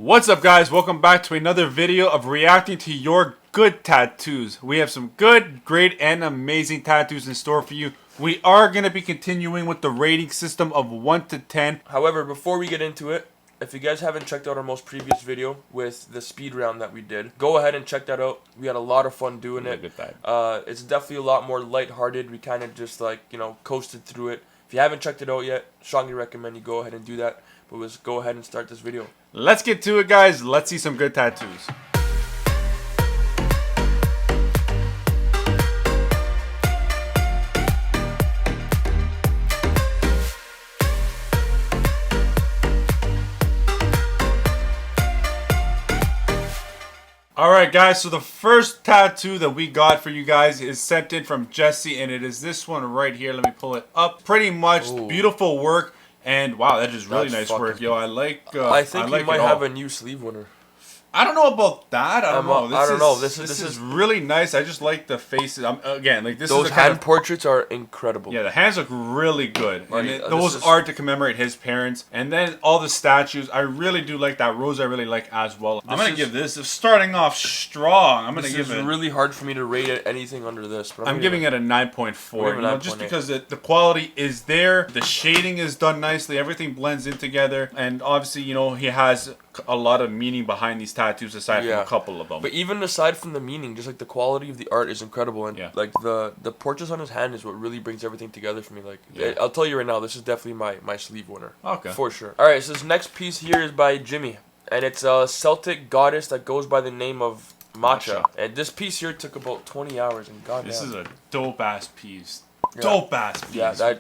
What's up, guys? Welcome back to another video of reacting to your good tattoos. We have some good, great, and amazing tattoos in store for you. We are going to be continuing with the rating system of 1 to 10. However, before we get into it, if you guys haven't checked out our most previous video with the speed round that we did, go ahead and check that out. We had a lot of fun doing it. It's definitely a lot more lighthearted. We kind of just coasted through it. If you haven't checked it out yet, strongly recommend you go ahead and do that. But let's go ahead and start this video. Let's get to it, guys. Let's see some good tattoos. Alright, guys, so the first tattoo that we got for you guys is sent in from Jesse, and it is this one right here. Let me pull it up. Pretty much beautiful work, and wow, that is really nice work, yo. I think you might have a new sleeve winner. I don't know about that. I don't know. This is really nice. I just like the faces. Those hand portraits are incredible. Yeah, the hands look really good. And those are to commemorate his parents. And then all the statues. I really do like that rose. I really like as well. I'm gonna give this, starting off strong, I'm gonna give it. It's really hard for me to rate it anything under this. But I'm giving it a 9.4. You know, just because the quality is there, the shading is done nicely, everything blends in together, and obviously, you know, he has a lot of meaning behind these tattoos aside from a couple of them. But even aside from the meaning, just like the quality of the art is incredible, and like the portraits on his hand is what really brings everything together for me. I'll tell you right now, this is definitely my sleeve winner. Okay. For sure. Alright, so this next piece here is by Jimmy, and it's a Celtic goddess that goes by the name of Matcha. And this piece here took about 20 hours, and goddamn. This is a dope ass piece. Dope ass piece. Yeah,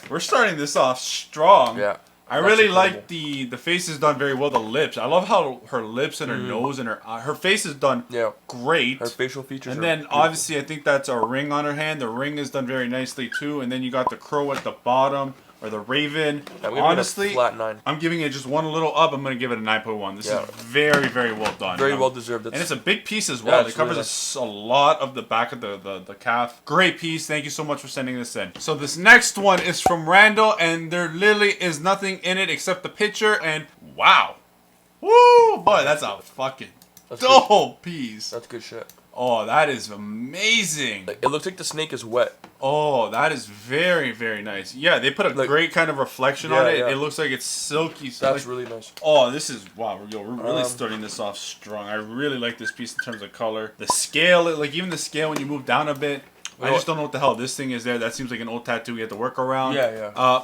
we're starting this off strong. Yeah. I really like the face is done very well. The lips, I love how her lips and her nose and her face is done great. Her facial features. And then obviously I think that's a ring on her hand. The ring is done very nicely too. And then you got the crow at the bottom, or the raven. Honestly, flat 9. I'm giving it just one little up. I'm gonna give it a 9.1. This is very, very well done. Very well deserved. And it's a big piece as well. It covers a lot of the back of the calf. Great piece. Thank you so much for sending this in. So this next one is from Randall, and there literally is nothing in it except the picture. And wow, woo, boy, that's a fucking dope piece. That's good shit. Oh, that is amazing. It looks like the snake is wet. Oh, that is very, very nice. Yeah, they put a great kind of reflection on it. It looks like it's silky. That's really nice. Oh, this is, wow, yo, we're really starting this off strong. I really like this piece in terms of color. The scale, like even the scale when you move down a bit, I just don't know what the hell this thing is there. That seems like an old tattoo we have to work around.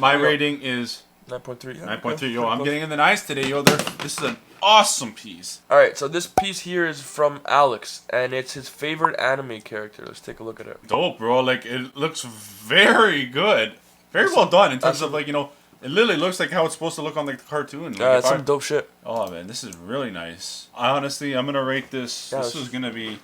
My rating is 9.3. 9.3. Yo, I'm getting in the nines today, yo. This is an awesome piece. Alright, so this piece here is from Alex, and it's his favorite anime character. Let's take a look at it. Dope, bro. Like, it looks very good. Very well done in terms of, like, you know, it literally looks like how it's supposed to look on, like, the cartoon. Yeah, it's some dope shit. Oh, man, this is really nice. Honestly, I'm going to rate this. This is going to be...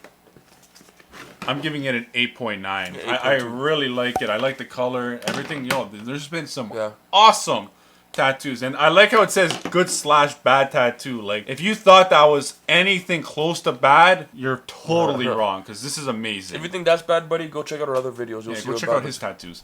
I'm giving it an 8.9. I really like it. I like the color, everything. Yo, there's been some awesome tattoos, and I like how it says good/bad tattoo. Like, if you thought that was anything close to bad, you're totally wrong, because this is amazing. If you think that's bad, buddy, go check out our other videos. You'll see go check out his tattoos.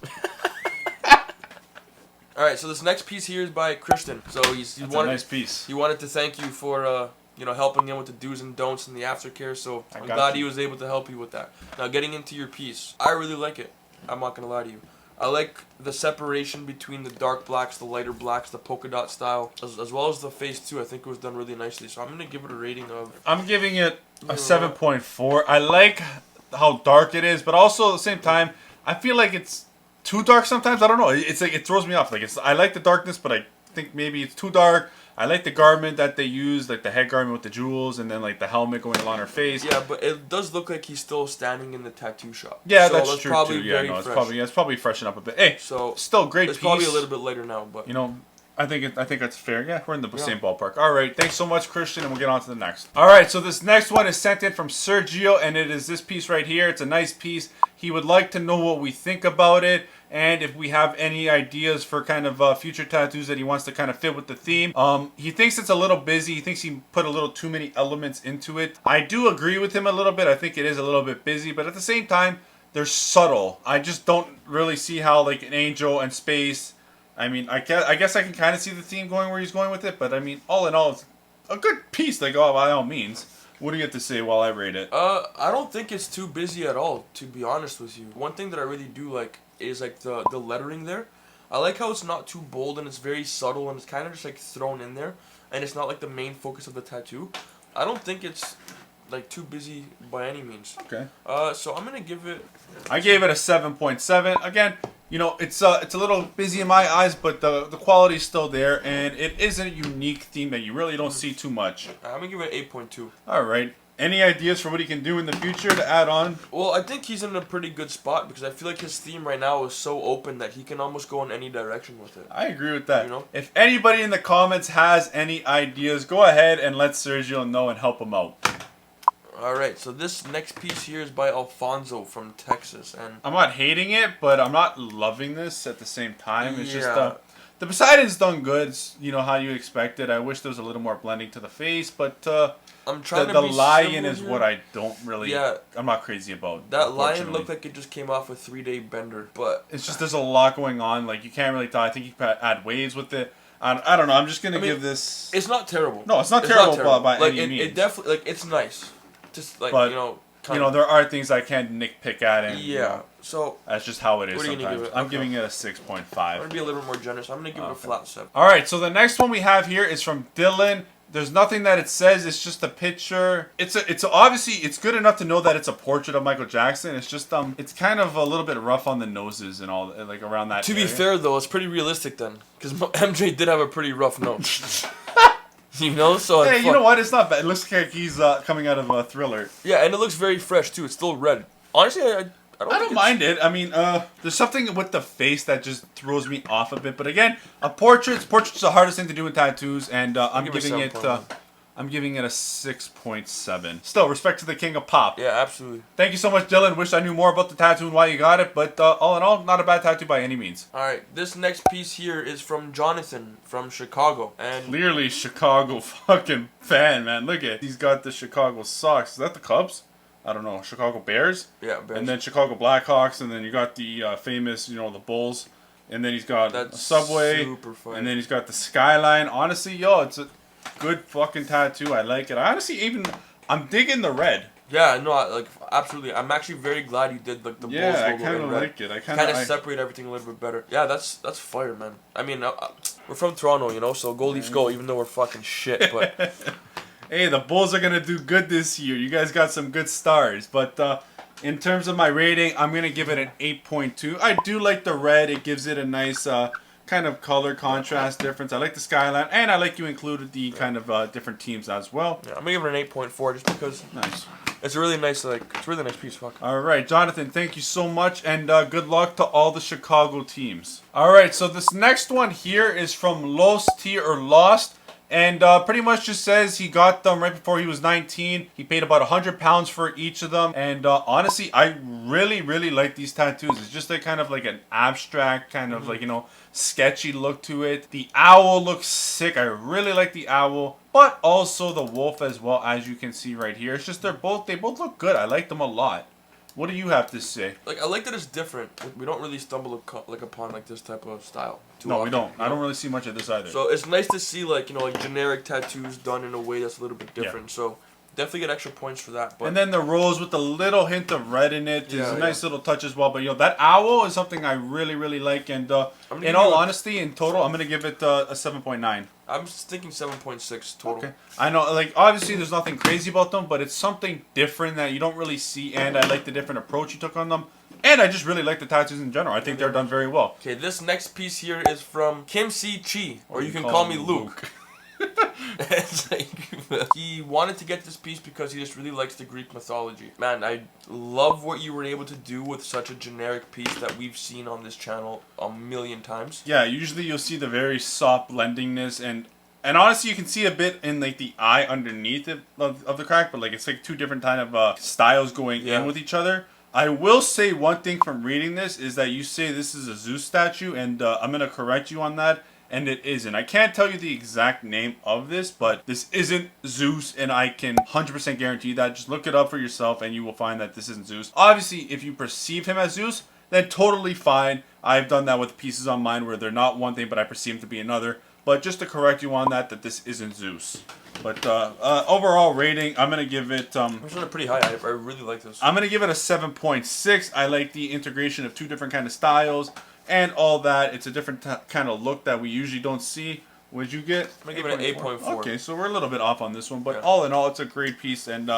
Alright, so this next piece here is by Christian. So that's a nice piece. He wanted to thank you for you know, helping him with the do's and don'ts and the aftercare, so I'm glad he was able to help you with that. Now, getting into your piece, I really like it. I'm not gonna lie to you. I like the separation between the dark blacks, the lighter blacks, the polka dot style, as well as the face too. I think it was done really nicely. So I'm gonna give it a rating of. I'm giving it a 7.4. I like how dark it is, but also at the same time, I feel like it's too dark sometimes. I don't know. It's like it throws me off. Like I like the darkness, but I think maybe it's too dark. I like the garment that they use, like the head garment with the jewels, and then like the helmet going along her face. Yeah, but it does look like he's still standing in the tattoo shop. Yeah, so that's true too. Yeah, no, it's probably freshen up a bit. Hey, so still great piece. It's probably a little bit later now, but you know, I think that's fair. Yeah, we're in the same ballpark. All right, thanks so much, Christian, and we'll get on to the next. All right, so this next one is sent in from Sergio, and it is this piece right here. It's a nice piece. He would like to know what we think about it, and if we have any ideas for kind of future tattoos that he wants to kind of fit with the theme. He thinks it's a little busy. He thinks he put a little too many elements into it. I do agree with him a little bit. I think it is a little bit busy, but at the same time, they're subtle. I just don't really see how like an angel and space. I mean, I guess I can kind of see the theme going where he's going with it, but I mean, all in all, a good piece, like, oh, by all means. What do you have to say while I rate it? I don't think it's too busy at all, to be honest with you. One thing that I really do like is like the lettering there. I like how it's not too bold and it's very subtle and it's kind of just like thrown in there, and it's not like the main focus of the tattoo. I don't think it's like too busy by any means. Okay. So I'm gonna give it. I gave it a 7.7. Again, you know, it's a little busy in my eyes, but the quality is still there, and it is a unique theme that you really don't see too much. I'm gonna give it 8.2. All right. Any ideas for what he can do in the future to add on? Well, I think he's in a pretty good spot because I feel like his theme right now is so open that he can almost go in any direction with it. I agree with that. You know? If anybody in the comments has any ideas, go ahead and let Sergio know and help him out. Alright, so this next piece here is by Alfonso from Texas, and I'm not hating it, but I'm not loving this at the same time. It's just Yeah. the Poseidon's done good. It's, you know, how you expected. I wish there was a little more blending to the face, but I'm trying the to be lion similar is here. what I don't really. Yeah. I'm not crazy about. That lion unfortunately. looked like it just came off a 3-day bender, but It's just there's a lot going on. Like you can't really tell. I think you can add waves with it. I don't know. I'm just gonna give this. it's not terrible. No, it's not terrible by like, any means. It definitely, like, it's nice. Just like, But, you know, there are things I can't nitpick at, and yeah. So that's just how it is What are you gonna sometimes. give it? I'm Okay. giving it a I'm 6.5. gonna be a little bit more generous. I'm gonna give it a flat 7. All right, so the next one we have here is from Dylan. There's nothing that it says. It's just a picture. It's obviously it's good enough to know that it's a portrait of Michael Jackson. It's just it's kind of a little bit rough on the noses and all, like around that. To be area. fair though, it's pretty realistic then, because MJ did have a pretty rough nose. You know, so Hey, you know what? It's not bad. It looks like he's coming out of a Thriller. Yeah, and it looks very fresh too. It's still red. Honestly, I don't mind it. I mean, there's something with the face that just throws me off a bit. But again, portrait's the hardest thing to do in tattoos, and I'm giving it a 6.7. Still, respect to the king of pop. Yeah, absolutely. Thank you so much, Dylan. Wish I knew more about the tattoo and why you got it, but all in all, not a bad tattoo by any means. All right, this next piece here is from Jonathan from Chicago, and Clearly, Chicago fucking fan, man. Look at, he's got the Chicago Sox. Is that the Cubs? I don't know. Chicago Bears? yeah, Bears. And then Chicago Blackhawks, and then you got the famous, the Bulls. And then he's got That's a Subway, super fun. and then he's got the Skyline. Honestly, it's a good fucking tattoo. I like it. I honestly I'm digging the red. Yeah, no, like absolutely. I'm actually very glad you did like the Bulls logo I kind in of red. like it. I Kind of separate everything a little bit better. Yeah, that's fire, man. I mean, we're from Toronto, so go Leafs go, even though we're fucking shit. But hey, the Bulls are gonna do good this year. You guys got some good stars, but in terms of my rating, I'm gonna give it an 8.2. I do like the red. It gives it a nice kind of color contrast difference. I like the Skyline, and I like you included the kind of different teams as well. yeah, I'm gonna give it an 8.4 just because Nice. it's a really nice, it's a really nice piece. Fuck. All right, Jonathan, thank you so much, and good luck to all the Chicago teams. All right, so this next one here is from Lost. And pretty much just says he got them right before he was 19. He paid about £100 for each of them. And honestly, I really, really like these tattoos. It's just kind of like an abstract, kind of like, sketchy look to it. The owl looks sick. I really like the owl. But also the wolf as well, as you can see right here. It's just they both look good. I like them a lot. What do you have to say? Like, I like that it's different. We don't really stumble upon like this type of style too No, often, we don't. I don't really see much of this either. So it's nice to see like generic tattoos done in a way that's a little bit different. So definitely get extra points for that. But and then the rose with a little hint of red in it is Yeah, a nice little touch as well. But that owl is something I really, really like. And in all honesty, in total, I'm gonna give it a 7.9. I'm thinking 7.6 total. Okay. I know, like, obviously there's nothing crazy about them, but it's something different that you don't really see, and I like the different approach you took on them. And I just really like the tattoos in general. I think they're done very well. Okay, this next piece here is from Kim C. Chi, or you can call me Luke. It's like, he wanted to get this piece because he just really likes the Greek mythology. Man, I love what you were able to do with such a generic piece that we've seen on this channel a million times. Yeah, usually you'll see the very soft blendingness, and honestly you can see a bit in like the eye underneath it of the crack, but like it's like two different kind of styles going in with each other. I will say one thing from reading this is that you say this is a Zeus statue, and I'm going to correct you on that. And it isn't. I can't tell you the exact name of this, but this isn't Zeus, and I can 100% guarantee that. Just look it up for yourself, and you will find that this isn't Zeus. Obviously, if you perceive him as Zeus, then totally fine. I've done that with pieces on mine where they're not one thing, but I perceive them to be another. But just to correct you on that this isn't Zeus. But overall rating, I'm gonna give it. It's pretty high. I really like this. I'm gonna give it a 7.6. I like the integration of two different kind of styles and all that. It's a different kind of look that we usually don't see. What'd you get? I'm gonna give it an 8.4. Okay, so we're a little bit off on this one, but all in all, it's a great piece. And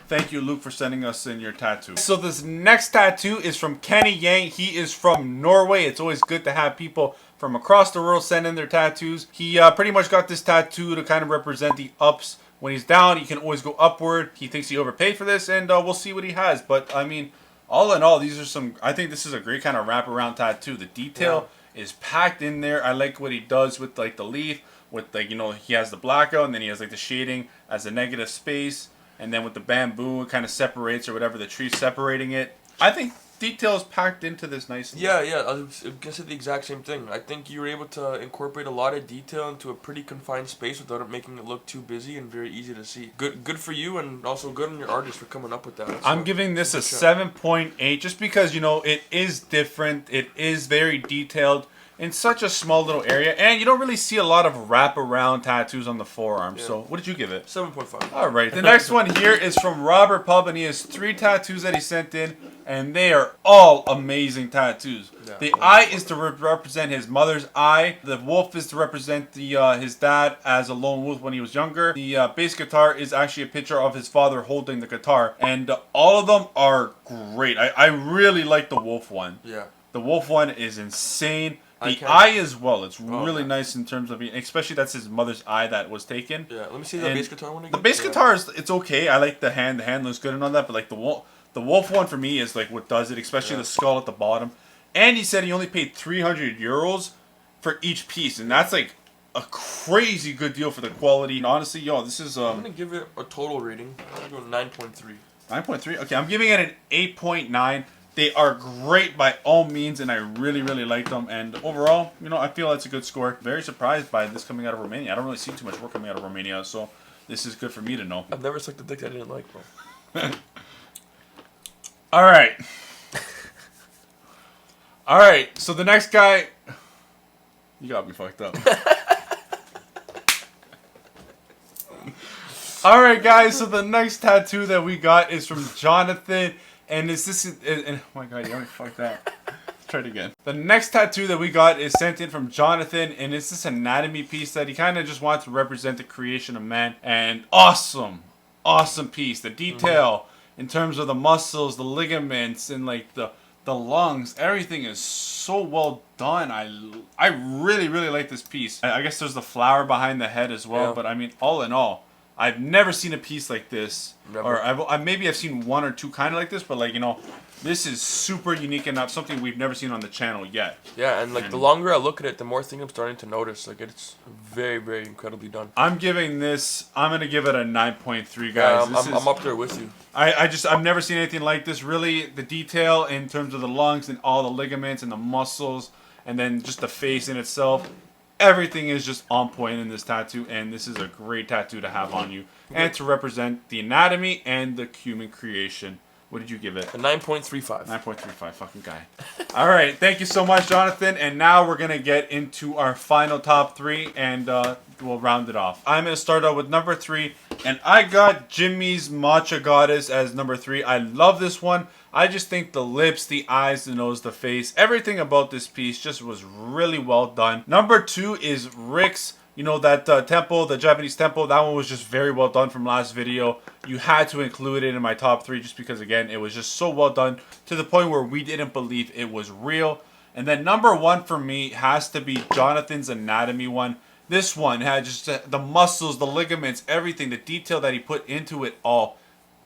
thank you, Luke, for sending us in your tattoo. So this next tattoo is from Kenny Yang. He is from Norway. It's always good to have people from across the world send in their tattoos. He pretty much got this tattoo to kind of represent the ups. When he's down, he can always go upward. He thinks he overpaid for this, and we'll see what he has. But I mean, all in all, these are some. I think this is a great kind of wraparound tattoo. The detail is packed in there. I like what he does with like the leaf, with like, you know, he has the blackout, and then he has like the shading as a negative space, and then with the bamboo, it kind of separates or whatever, the tree separating it. I think details packed into this nicely. Yeah, I was gonna say the exact same thing. I think you were able to incorporate a lot of detail into a pretty confined space without it making it look too busy and very easy to see. Good for you, and also good on your artist for coming up with that. I'm giving this a 7.8 just because, you know, it is different. It is very detailed in such a small little area, and you don't really see a lot of wraparound tattoos on the forearm. Yeah. So what did you give it? 7.5. All right. The next one here is from Robert Pub, and he has 3 tattoos that he sent in, and they are all amazing tattoos. Yeah. The eye is to represent his mother's eye. The wolf is to represent his dad as a lone wolf when he was younger. The bass guitar is actually a picture of his father holding the guitar, and all of them are great. I really like the wolf one. Yeah. The wolf one is insane. The eye as well. It's really nice in terms of, especially that's his mother's eye that was taken. Yeah, let me see the bass guitar one again. The bass guitar is, it's okay. I like the hand. The hand looks good and all that. But like the wolf one for me is like what does it, especially the skull at the bottom. And he said he only paid 300 euros for each piece, and that's like a crazy good deal for the quality. And honestly, yo, this is I'm gonna give it a total rating. I'm gonna go 9.3. 9.3. Okay, I'm giving it an 8.9. They are great by all means, and I really, really like them. And overall, you know, I feel that's a good score. Very surprised by this coming out of Romania. I don't really see too much work coming out of Romania, so this is good for me to know. I've never sucked a dick I didn't like, bro. All right. All right, so the next guy... You got me fucked up. All right, guys, so the next tattoo that we got is from Jonathan. And oh my god, you already fucked that. Let's try it again. The next tattoo that we got is sent in from Jonathan, and it's this anatomy piece that he kind of just wants to represent the creation of man. And awesome piece. The detail in terms of the muscles, the ligaments, and like the lungs, everything is so well done. I really, really like this piece. I guess there's the flower behind the head as well, but I mean, all in all, I've never seen a piece like this. Never. Or maybe I've seen one or two kind of like this, but like, you know, this is super unique and not something we've never seen on the channel yet. Yeah, and like the longer I look at it, the more things I'm starting to notice. Like it's very, very incredibly done. I'm going to give it a 9.3, guys. Yeah, I'm up there with you. I've never seen anything like this. Really, the detail in terms of the lungs and all the ligaments and the muscles, and then just the face in itself. Everything is just on point in this tattoo, and this is a great tattoo to have on you and to represent the anatomy and the human creation. What did you give it? A 9.35. 9.35, fucking guy. All right, thank you so much, Jonathan. And now we're going to get into our final top 3, and we'll round it off. I'm going to start out with number 3, and I got Jimmy's Matcha Goddess as number 3. I love this one. I just think the lips, the eyes, the nose, the face, everything about this piece just was really well done. Number 2 is Rick's. You know, that temple, the Japanese temple, that one was just very well done from last video. You had to include it in my top 3 just because, again, it was just so well done to the point where we didn't believe it was real. And then number 1 for me has to be Jonathan's anatomy one. This one had just the muscles, the ligaments, everything, the detail that he put into it all.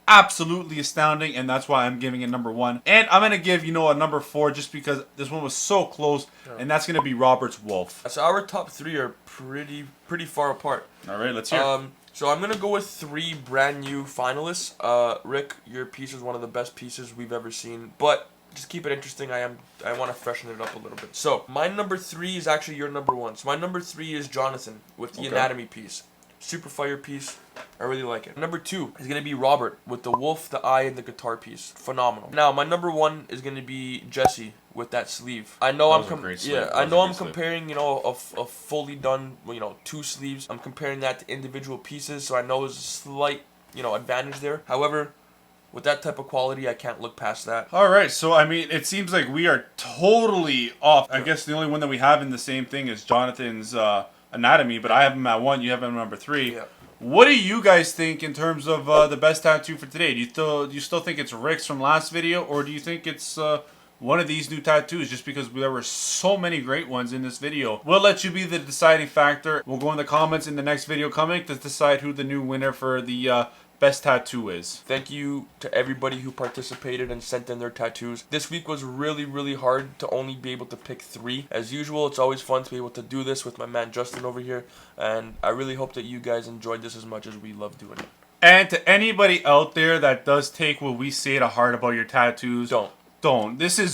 Absolutely astounding, and that's why I'm giving it number 1. And I'm going to give, you know, a number 4 just because this one was so close, and that's going to be Robert's Wolf. So our top 3 are pretty far apart. All right, let's hear it. So I'm going to go with 3 brand new finalists. Rick, your piece is one of the best pieces we've ever seen, but just keep it interesting. I want to freshen it up a little bit. So my number 3 is actually your number 1. So my number 3 is Jonathan with the anatomy piece. Super fire piece. I really like it. Number 2 is gonna be Robert with the wolf, the eye, and the guitar piece. Phenomenal. Now my number 1 is gonna be Jesse with that sleeve. I know I'm comparing, you know, a fully done, you know, 2 sleeves. I'm comparing that to individual pieces, so I know there's a slight, you know, advantage there. However, with that type of quality, I can't look past that. All right, so I mean, it seems like we are totally off. I guess the only one that we have in the same thing is Jonathan's anatomy, but I have him at 1. You have him at number 3. Yeah. What do you guys think in terms of the best tattoo for today? Do you still think it's Rick's from last video, or do you think it's one of these new tattoos, just because there were so many great ones in this video? We'll let you be the deciding factor. We'll go in the comments in the next video coming to decide who the new winner for the best tattoo is. Thank you to everybody who participated and sent in their tattoos. This week was really, really hard to only be able to pick 3. As usual, it's always fun to be able to do this with my man Justin over here, and I really hope that you guys enjoyed this as much as we love doing it. And to anybody out there that does take what we say to heart about your tattoos, don't.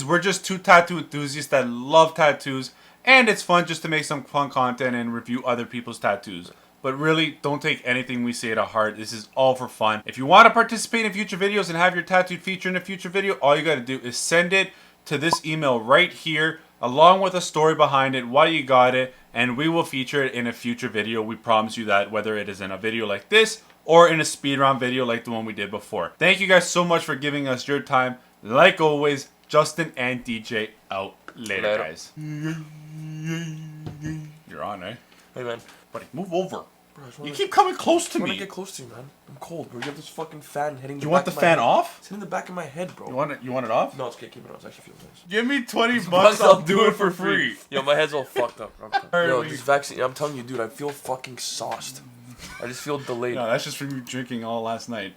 We're just 2 tattoo enthusiasts that love tattoos, and it's fun just to make some fun content and review other people's tattoos. But really, don't take anything we say to heart. This is all for fun. If you want to participate in future videos and have your tattoo featured in a future video, all you got to do is send it to this email right here, along with a story behind it, why you got it, and we will feature it in a future video. We promise you that, whether it is in a video like this or in a speedrun video like the one we did before. Thank you guys so much for giving us your time. Like always, Justin and DJ out. Later, guys. You're on, eh? Hey, man. Buddy, move over. Bro, you keep coming close to me. I want to get close to you, man. I'm cold, bro. You have this fucking fan hitting the back of my head. You want the fan off? It's in the back of my head, bro. You want it off? No, it's okay. Keep it on. It actually feels nice. Give me 20 bucks, I'll do it for free. Yo, my head's all fucked up. Yo, this vaccine, I'm telling you, dude, I feel fucking sauced. I just feel delayed. No, that's just from you drinking all last night.